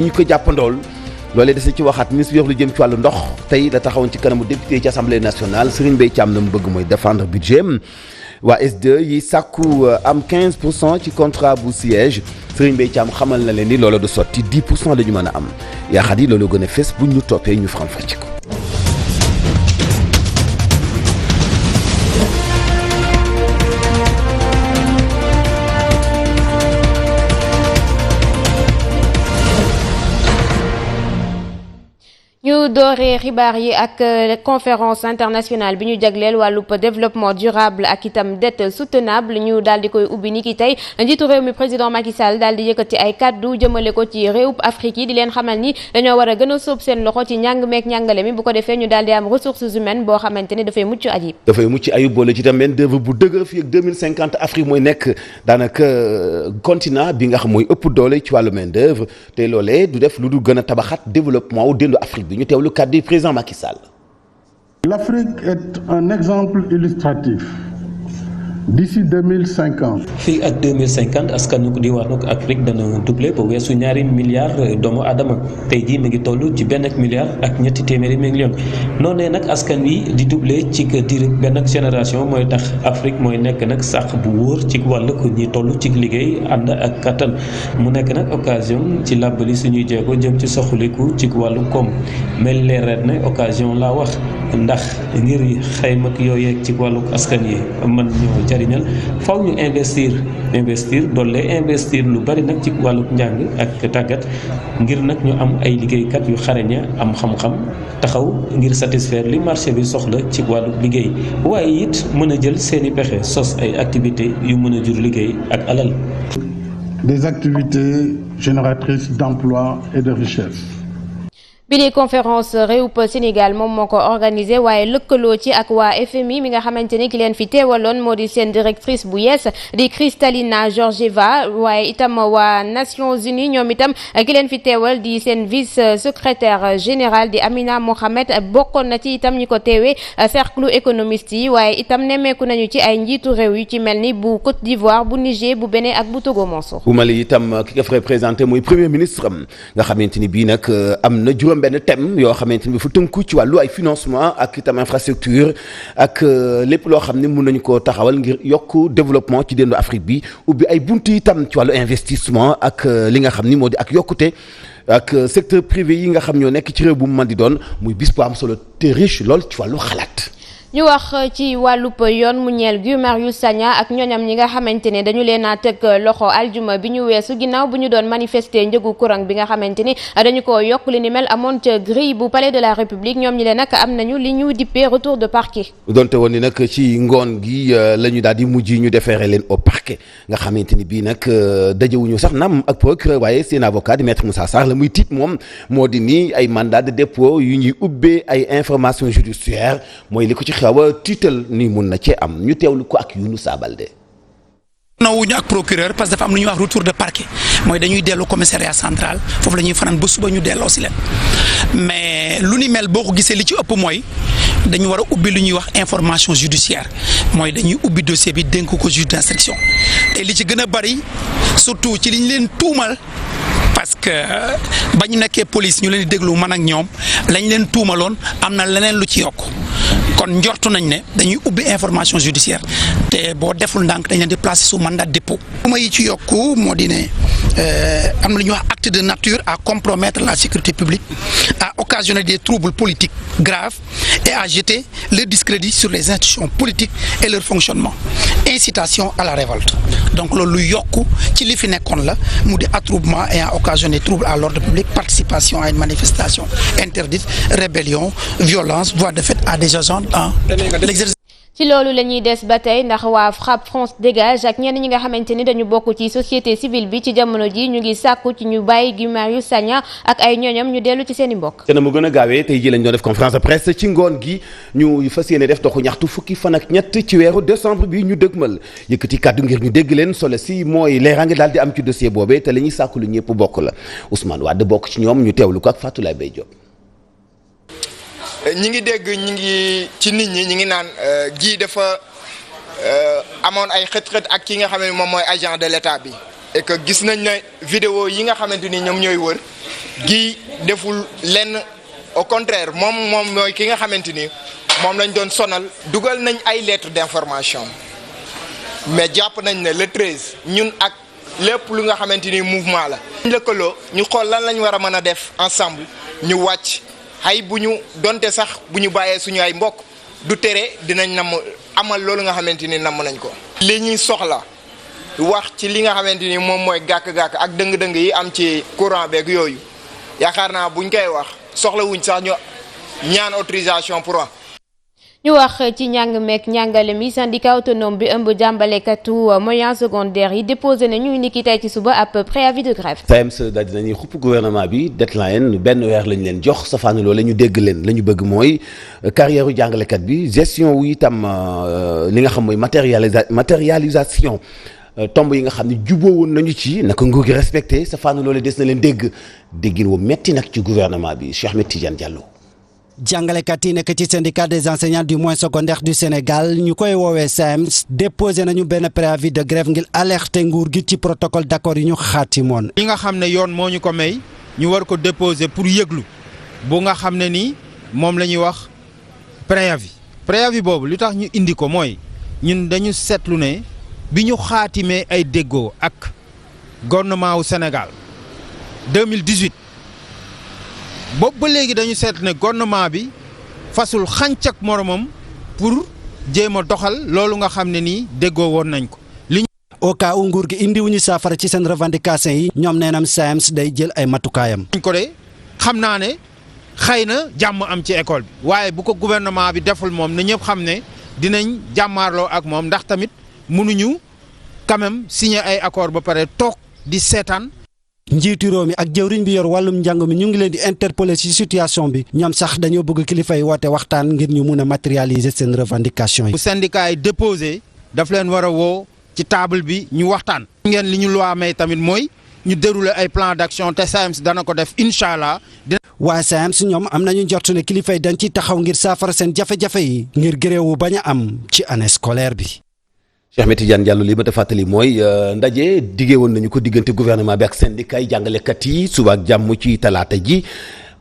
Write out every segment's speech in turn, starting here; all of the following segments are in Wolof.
ñu ko jàppandool loolee des na ci waxaat ministre bi wax lu jëm ci wàllu ndox tey la taxawoon ci kanamu député ci assemblée nationale Serigne Mbaye Thiam la mu bëgg mooy défendre budget waa S2 yi sàkku am 15% ci contrat bu siège Serigne Mbaye Thiam xamal na leen ni loolu du sotti 10% la ñu mën a am yaakaar yi loolu gën a fes buñ ñu toppee ñu faram fàcce ko. ñu dooree xibaar yi ak conférence internationale bi ñu jagleel wàllub développement durable ak itam dette soutenable ñu daal di koy ubbi ni ki tey njiitu réew mi président Macky Sall daal di yëkkati ay kaddu jëmale ko ci réewub Afrique yi di leen xamal ni dañoo war a gën a sóob seen loxo ci njàng meek njàngale mi bu ko defee ñu daal di am ressources humaines boo xamante ni dafay mucc ayib. dafay mucc ayib boole ci itam main d'œuvre bu dëgër fii ak 2050 Afrique mooy nekk daanaka continent bi nga xam mooy ëpp doole ci wàllu main d'œuvre te loolee du def lu du gën a tabaxat développement wu dellu Afrique. ñu teewlu kàddu yi président Macky Sall. L'Afrique est un exemple illustratif. D'ici 2050. fii ak 2050 askanu diwaanu Afrique dana doublé ba weesu ñaari milliards doomu aadama tey jii mi ngi toll ci benn milliard ak ñetti téeméeri million noonee nag askan wi di doublé ci diir benn génération mooy tax Afrique mooy nekk nag sàq bu wóor ci wàll ko ñi toll ci liggéey ànd ak kattan mu nekk nag occasion ci làbbali suñuy jéego jëm ci soxaliku ci wàllu koom mel leeral ne occasion laa wax ndax ngir xayma yooyeeg ci wàllu askan yi mën ñoo jariñal faw ñu investir doole investir lu bari nag ci wàllu njàng ak tàggat ngir nag ñu am ay liggéeykat yu xaraña am xam-xam taxaw ngir satisfaire li marché bi soxla ci wàllu liggéey waaye it mën a jël seeni pexe sos ay activités yu mën a jur liggéey ak alal. Des activités génératrices d'emploi et de richesse. bi di conférence réewub Sénégal moom moo ko organisé waaye lëkkaloo ci ak waa FMI mi nga xamante ni ki leen fi teewaloon moo di seen directrice bu yees di Kristalina Georgieva waaye itam waa Nations Unies ñoom itam ki leen fi teewal di seen vice secrétaire général di Amina Mohamed bokkoon na ci itam ñi ko teewee cercle économiste yi waaye itam nemmeeku nañu ci ay njiitu réew yu ci mel ni bu Côte d'Ivoire bu Niger bu Bénin ak bu Togo Mansour. bu Mali itam ki nga fa représenté mooy premier ministre am nga xamante ni bii nag am na juróom benn thème yoo xamante ni fu tënku ci wàllu ay financement ak itam infrastructure ak lépp loo xam ne mun nañu ko taxawal ngir yokk développement ci déndu Afrique bi ubbi ay buntu itam ci wàllu investissement ak li nga xam ni moo di ak yokkute ak secteur privé yi nga xam ñoo nekk ci réew bu mu mën di doon muy bis bu am solo te riche lool ci wàllu xalaat. ñu wax ci wàllub yoon mu ñeel Guy Marius Sagna ak ñoñam ñi nga xamante ne dañu leen a teg loxo aljuma bi ñu weesu ginnaaw bu ñu doon manifester njëgu courant bi nga xamante ni dañu ko yokk li ni mel amoon ca grille bu palais de la République ñoom ñi leen nag am nañu li ñu dippee retour de parquet. donte woon ni nag ci ngoon gi la ñu daal di mujj ñu defeere leen au parquet nga xamante ni bii nag dajewuñu sax naam ak procureur waaye seen avocat di maître Moussa Sarr la muy tiit moom moo di ni ay mandat de dépôt yu ñuy ubbee ay information judiciaire mooy li ko ci xaw a tiital ni mun na cee am ñu teewlu ko ak Younoussa Baldé. nawuñu ak procureur parce que dafa am lu ñuy wax retour de parquet mooy dañuy dellu commissariat central foofu la ñuy fanaan ba suba ñu delloo si leen mais lu ni mel boo ko gisee li ci ëpp mooy dañu war a ubbi lu ñuy wax information judiciaire mooy dañuy ubbi dossier bi dénk ko juge d'instruction te li ci gën a bari surtout ci li ñu leen tuumal parce que ba ñu nekkee police ñu leen di déglu man ak ñoom lañ leen tuumaloon am na leneen lu ci yokk kon njortu nañ ne dañuy ubbi information judiciaire te boo deful ndànk dañ leen di placer sous mandat de dépôt. tuuma yi ci yokku moo di ne am na lu ñuy wax acte de nature à compromettre la sécurité publique, à occasionner des troubles politiques graves et à jeter le discrédit sur les institutions politiques et leur fonctionnement, incitation à la révolte. Donc loolu lu yokku ci li fi nekkoon la mu di attroupement ayant occasionné trouble à l'ordre public, participation à une manifestation interdite, rébellion, violence, voie de fait à des agents dans l'exercice. ci loolu la ñuy des ba tey ndax waa FRAPP France dégage ak ñenn ñi nga xamante ni dañu bokk ci société civile bi ci jamono ji ñu ngi sàkku ci ñu bàyyi Guy Marius Sagna ak ay ñooñam ñu dellu ci seen i mbokk. te na mu gën a gaawee tey ji lañ doon def conférence de presse ci ngoon gi ñu fas yéene def doxu ñaxtu fukki fan ak ñett ci weeru décembre bi ñu dëgmal yëkkati kàddu ngir ñu dégg leen solo si mooy leeraange daal di am ci dossier boobee te la ñuy sàkku lu ñëpp bokk la Ousmane Wade bokk ci ñoom ñu teewlu ko ak Fatou Laye Diop. ñi ngi dégg ñi ngi ci nit ñi ngi naan ji dafa amoon ay xët-xët ak ki nga xam ne moom mooy agent de l'État bi et que gis nañ ne vidéo yi nga xamante ni ñoom ñooy wër gi deful lenn au contraire moom mooy ki nga xamante ni moom lañ doon sonal dugal nañ ay lettres d'information mais jàpp nañ ne le 13 ñun ak lépp lu nga xamante ni mouvement la. ñu lëkkaloo ñu xool lan lañ war a mën a def ensemble ñu wàcc ay bu ñu donte sax bu ñu bàyyee suñu ay mbokk du tere dinañ nam amal loolu nga xamante ni namm nañ ko. li ñuy soxla wax ci li nga xamante ni moom mooy gàkk-gàkk ak dëng-dëng yi am ci courant beeg yooyu yaakaar naa buñ koy wax soxla wuñ sax ñu ñaan autorisation pour ñu wax ci njàng meek njàngale mi syndicat autonome bi ëmb jàmbalekatu moyen secondaire yi déposé nañu niki tey ci suba ab préavis de grève. SAEMS daal dinañuy xupp gouvernement bi deadline benn weer lañ leen jox safaanu loolu la ñu dégg leen la ñu bëgg mooy carrière u jàngalekat bi gestion wu itam li nga xam mooy matérialisation tomb yi nga xam ne juboo woon nañu ci naka nguur gi respecté safaanu loolu des na leen déggin wu metti nag ci gouvernement bi Cheikh Ahmed Tidiane Diallo. jàngalekat yi nekk ci syndicat des enseignants du moyen secondaire du Sénégal ñu koy woowee SAEMS déposé nañu benn préavis de grève ngir alerter nguur gi ci protocole d'accord yi ñu xaatimoon. li nga xam ne yoon moo ñu ko may ñu war ko déposer pour yëglu bu nga xam ne ni moom la ñuy wax préavis boobu li tax ñu indi ko mooy ñun dañu seetlu ne bi ñu xaatimee ay déggoo ak gouvernement wu Sénégal 2018. boobu ba léegi dañu seet ne gouvernement bi fasul xànc ak moromam pour jéem a doxal loolu nga xam ne nii déggoo woon nañ ko. au cas où nguur gi indiwuñu saafara ci seen revendication yi ñoom neenam SAEMS day jël ay matukaayam. ko de xam naa ne xëy na jàmm am ci école bi waaye bu ko gouvernement bi deful moom na ñëpp xam ne dinañ jàmmaarloo ak moom ndax tamit mënuñu quand même signer ay accord ba pare toog di seetaan. njiitu réew mi ak jëwriñ bi yor wàllum njàng mi ñu ngi leen di interpeller ci situation bi ñoom sax dañoo bëgg kilifa yi woote waxtaan ngir ñu mun a matérialiser seen revendication yi. bu syndicat yi déposé daf leen war a woo ci table bi ñu waxtaan. ngeen li ñu loi may tamit mooy ñu dérouler ay plan d'action te SAEMS dana ko def incha allah. waaye SAEMS ñoom am nañu njort ne kilifa yi dañ ciy taxaw ngir saafara seen jafe-jafe yi ngir gréewu bañ a am ci année scolaire bi. Cheikh Ahmed Tidiane Diallo li ma ta fàttali mooy ndaje diggee woon nañu ko diggante gouvernement bi ak syndicat yi jàngalekat yi suba ak jàmm ci talaata ji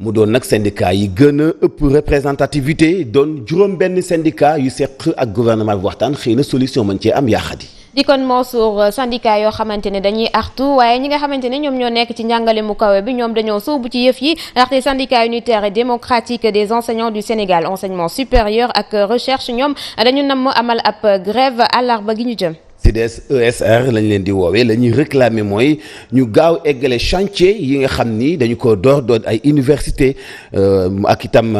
mu doon nag syndicat yi gën a ëpp représentativité doon juróom benn syndicat yu seq ak gouvernement bi waxtaan xëy na solution mën cee am yaaxadi. di kon Mansour syndicat yoo xamante ne dañuy artu waaye ñi nga xamante ne ñoom ñoo nekk ci njàngale mu kawe bi ñoom dañoo sóobu ci yëf yi ndaxte syndicat unitaire et démocratique des enseignants du Sénégal enseignement supérieur ak recherche ñoom dañu namm amal ab grève àllarba gi ñu jëm. CDS ESR lañ leen di woowee la ñuy réclamer mooy ñu gaaw eggale chantier yi nga xam ni dañu ko doon ay université ak itam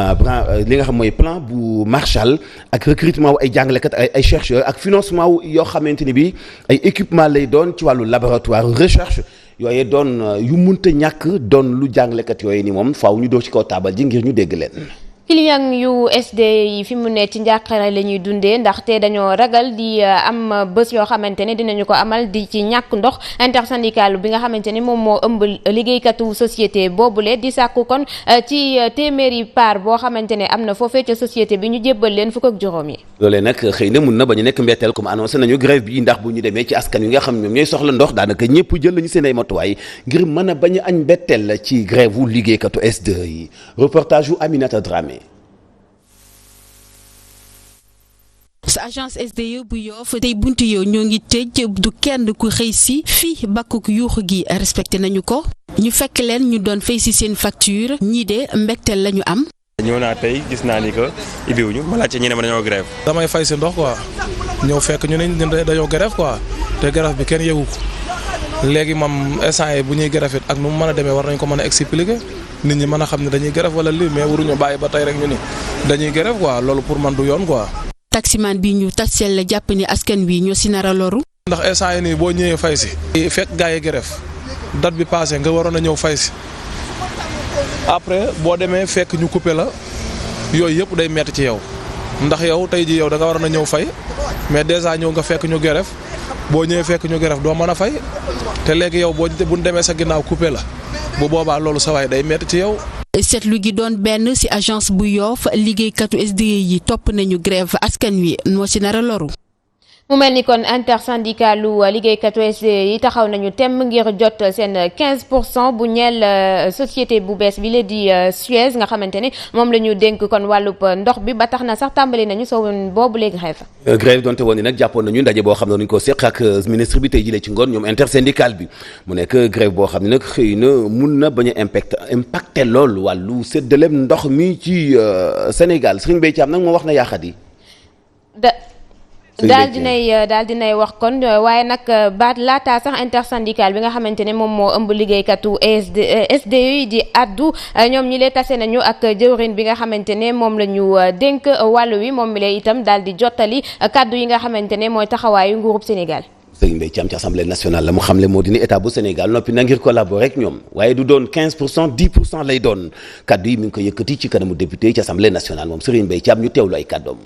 li nga xam mooy plan bu Marshall ak recrutement wu ay jàngalekat ay chercheurs ak financement wu yoo xamante ni bi ay équipement lay doon ci wàllu laboratoire recherche yooyu doon yu munta ñàkk doon lu jàngalekat yooyu ni moom faaw ñu doo ci kaw taabal ji ngir ñu dégg leen. client yu SD yi fi mu ne ci njàqare la ñuy dundee ndaxte dañoo ragal di am bés yoo xamante ne dinañu ko amal di ci ñàkk ndox intersyndical bi nga xamante ne moom moo ëmb liggéeykatu société boobule di sàkku kon ci téeméeri part boo xamante ne am na foofee ca société bi ñu jébbal leen fukk ak juróom yi. loolee nag xëy na mun na bañ a nekk mbetteel comme annoncé nañu grève bi ndax bu ñu demee ci askan wi nga xam ñoom ñooy soxla ndox daanaka ñëpp jël nañu seen ay matuwaay ngir mën a bañ a añ mbetteel ci grève wu liggéeykatu SD yi reportage wu Aminata Dramé. sa agence SDE bu Yoff tey buntu yoo ñoo ngi tëj du kenn ku xëy si fii bakkuk yuuxu gi respecté nañu ko ñu fekk leen ñu doon fay si seen facture ñii de mbégteel la ñu am. ñëw naa tey gis naa ni que ibiwuñu ma laajte ñu ne ma dañoo grève. damay fay si ndox quoi ñëw fekk ñu ne dañoo grève quoi te grève bi kenn yëgu ko léegi moom instant yi bu ñuy grève it ak nu mu mën a demee war nañ ko mën a expliquer nit ñi mën a xam ne dañuy grève wala lii mais waruñu bàyyi ba tey rek ñu ni dañuy grève quoi loolu pour man du yoon quoi. taximan bi ñu taxel la jàpp ni askan wi ñoo si nar a loru. ndax instant yi nii boo ñëwee fay si. fekk gaa yi grève date bi passé nga waroon a ñëw fay si après boo demee fekk ñu coupé la yooyu yëpp day metti ci yow ndax yow tey ji yow da nga waroon a ñëw fay mais déjà ñëw nga fekk ñu grève boo ñëwee fekk ñu grève doo mën a fay te léegi yow bu ñu demee sa ginnaaw coupé la bu boobaa loolu sa waay day metti ci yow. seetlu gi doon benn ci agence bu Yoff liggéeykatu SDE yi topp nañu grève askan wi moo ci nar a loru. mu mel ni kon intersyndicalu liggéeykatu SDE yi taxaw nañu temm ngir jot seen 15% bu ñeel société bu bees bi la di Suez nga xamante ne moom la ñu dénk kon wàllub ndox bi ba tax na sax tàmbali nañu soo boobu léegi grève donte woon ni nag jàppoon nañu ndaje boo xam ne nañu ko séq ak ministre bi tey jëlee ci ngoon ñoom intersyndical bi mu nekk grève boo xam ne nag xëy na mun na bañ a impacté lool wàllu séddaleem ndox mi ci Sénégal Serigne Mbaye Thiam nag moo wax na yaaxat yi daal dinay wax kon waaye nag baat laataa sax intersyndical bi nga xamante ne moom moo ëmb liggéeykatu SDE yi di addu ñoom ñi lee tase nañu ak jëwrin bi nga xamante ne moom la ñu dénk wàllu wi moom mi lay itam daal di jottali kaddu yi nga xamante ne mooy taxawaayu nguurub Sénégal. Serigne Mbaye Thiam ci assemblée nationale la mu xamle moo di ni état bu Sénégal noppi na ngir collaborer ak ñoom waaye du doon 15% 10% lay doon kaddu yi mi ngi ko yëkkati ci kanamu député ci assemblée nationale moom Serigne Mbaye Thiam ñu teewlu ay kaddoom.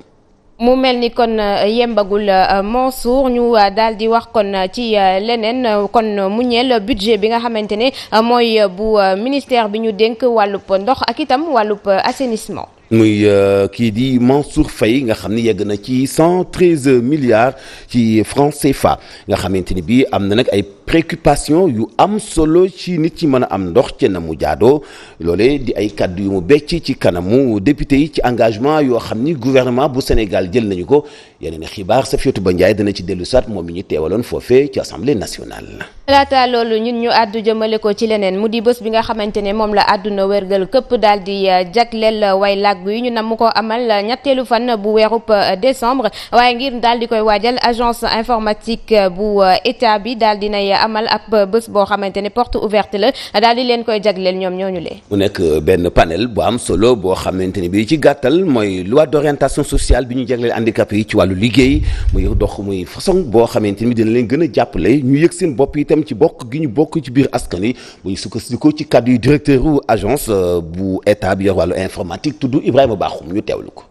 mu mel ni kon yembagul Mansour ñu daal di wax kon ci leneen kon mu ñeel budget bi nga xamante ne mooy bu ministère bi ñu dénk wàllub ndox ak itam wàllub assainissement. muy kii di Mansour Faye nga xam ni yegg na ci 113 milliards ci francs CFA nga xamante ni bii am na nag ay préoccupation yu am solo ci nit ci mën a am ndox ci na mu jaadoo loolee di ay kaddu yu mu becc ci kanamu député yi ci engagement yoo xam ni gouvernement bu Sénégal jël nañu ko yeneen xibaar Safiatou Ba Ndiaye dana ci dellu saat moom mi ñu teewaloon foofee ci assemblée nationale. laata loolu ñun ñu àddu jëmale ko ci leneen mu di bés bi nga xamante ne moom la àdduna wérgal këpp daal di jagleel way làggu yi ñu nam ko amal ñetteelu fan bu weerub décembre waaye ngir daal di koy waajal agence informatique bu état bi daal di nay amal ab bés boo xamante ne porte ouverte la daal di leen koy jagleel ñoom ñooñu lee mu nekk benn panel bu am solo boo xamante ni bii ci gàttal mooy loi d'orientation sociale bi ñu jagleel handicapé yi ci wàllu liggéey muy dox muy façon boo xamante ni dina leen gën a jàppale ñu yëg seen bopp itam ci bokk gi ñu bokk ci biir askan wi bu ñu sukkandiku ci kàddu yu directeur u agence bu état bi yor wàllu informatique tudd Ibrahima Bakhoum ñu teewlu ko.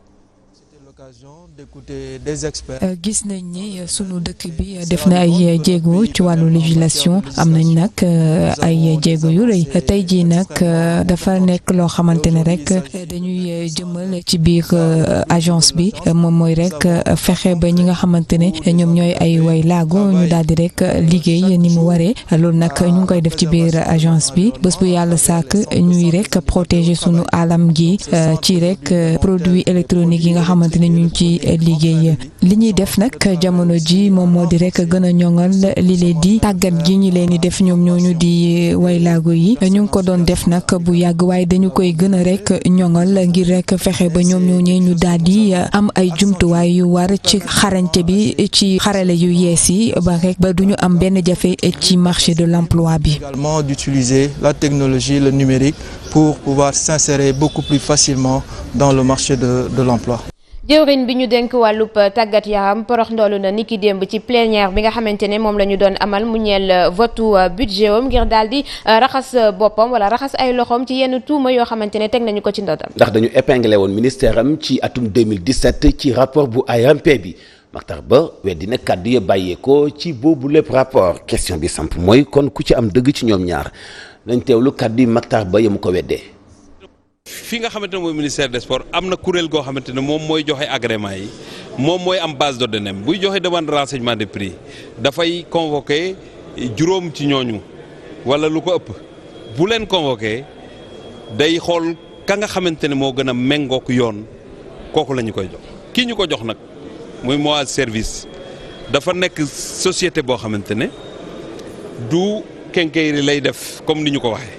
gis nañ ni sunu dëkk bi def na ay jéego ci wàllu législation am nañ nag ay jéego yu rëy tey jii nag dafa nekk loo xamante ne rek dañuy jëmal ci biir agence bi moom mooy rek fexe ba ñi nga xamante ne ñoom ñooy ay way laago ñu daal di rek liggéey ni mu waree loolu nag ñu ngi koy def ci biir agence bi bés bu yàlla sàkk ñuy rek protéger sunu alam gi ci rek produits électroniques yi nga xamante ne ñu ngi ci liggéey li ñuy def nag jamono ji moom moo di rek gën a ñoŋal li leen di tàggat gi ñu leen di def ñoom ñooñu di waylaago yi ñu ngi ko doon def nag bu yàgg waaye dañu koy gën a rek ñoŋal ngir rek fexe ba ñoom ñooñee ñu daal di am ay jumtuwaay yu war ci xarañte bi ci xarale yu yees yi ba rek ba duñu am benn jafe ci marché de l'emploi bi. Également d'utiliser la technologie, le numérique pour pouvoir s'insérer beaucoup plus facilement dans le marché de l'emploi. jëwriñ bi ñu dénk wàllub tàggat yaram porox ndoolu na niki démb ci plénière bi nga xamante ne moom la ñu doon amal mu ñeel votu budget am ngir daal di raxas boppam wala raxas ay loxoom ci yenn tuuma yoo xamante ne teg nañu ko ci ndodam. ndax dañu épinglé woon ministère am ci atum 2017 ci rapport bu ARMP bi Mactar Ba weddi na kàddu ya bàyyeekoo ci boobu lépp rapport question bi samp mooy kon ku ci am dëgg ci ñoom ñaar nañ teewlu kàddu yi Mactar Ba ya mu ko weddee. fi nga xamante ne mooy ministère des sports am na kuréel goo xamante ne moom mooy joxe agrément yi moom mooy am base de données buy joxe demande de renseignement des prix dafay convoqué juróom ci ñooñu wala lu ko ëpp bu leen convoqué day xool ka nga xamante ne moo gën a méngook yoon kooku la ñu koy jox kii ñu ko jox nag muy Moaz service dafa nekk société boo xamante ne du kenkayri lay def comme ni ñu ko waxee